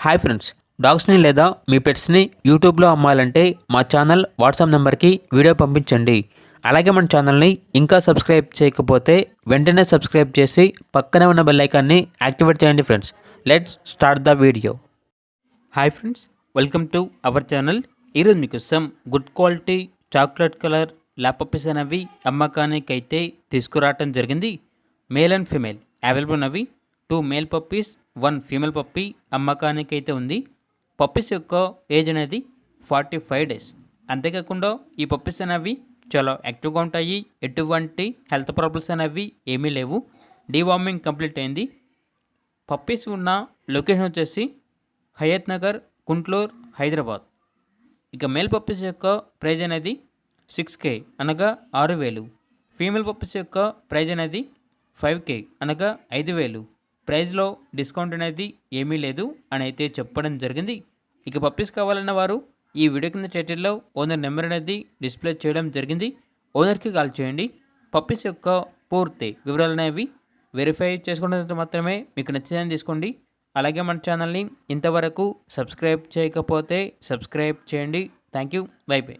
Hi friends, డాగ్స్ని లేదా మీ పెట్స్ని యూట్యూబ్లో అమ్మాలంటే మా ఛానల్ వాట్సాప్ నెంబర్కి వీడియో పంపించండి. అలాగే మన ఛానల్ని ఇంకా సబ్స్క్రైబ్ చేయకపోతే వెంటనే సబ్స్క్రైబ్ చేసి పక్కనే ఉన్న బెల్ ఐకాన్ని యాక్టివేట్ చేయండి friends. Let's start the video. Hi friends, welcome to our channel. ఈరోజు మీకోసం good quality chocolate colour lap puppies అనేవి అమ్మకానికి అయితే తీసుకురావటం జరిగింది. మేల్ అండ్ ఫీమేల్ అవైలబుల్ ఉన్నవి. 2 మేల్ పప్పీస్, 1 ఫీమేల్ పప్పీ అమ్మకానికి అయితే ఉంది. పప్పీస్ యొక్క ఏజ్ అనేది 45 డేస్. అంతేకాకుండా ఈ పప్పీస్ అనేవి చాలా యాక్టివ్గా ఉంటాయి. ఎటువంటి హెల్త్ ప్రాబ్లమ్స్ అనేవి ఏమీ లేవు. డీవార్మింగ్ కంప్లీట్ అయింది. పప్పీస్ ఉన్న లొకేషన్ వచ్చేసి హయత్ నగర్, గుంట్లూరు, హైదరాబాద్. ఇక మేల్ పప్పీస్ యొక్క ప్రైజ్ అనేది 6K అనగా 6,000. ఫీమేల్ పప్పీస్ యొక్క ప్రైజ్ అనేది 5K అనగా 5,000. ప్రైజ్లో డిస్కౌంట్ అనేది ఏమీ లేదు అని అయితే చెప్పడం జరిగింది. ఇక పప్పీస్ కావాలన్న వారు ఈ వీడియో కింద టైటిల్లో ఓనర్ నెంబర్ అనేది డిస్ప్లే చేయడం జరిగింది. ఓనర్కి కాల్ చేయండి. పప్పీస్ యొక్క పూర్తి వివరాలు అనేవి వెరిఫై చేసుకున్నంత మాత్రమే మీకు నచ్చిందని తీసుకోండి. అలాగే మన ఛానల్ని ఇంతవరకు సబ్స్క్రైబ్ చేయకపోతే సబ్స్క్రైబ్ చేయండి. Thank you. By by.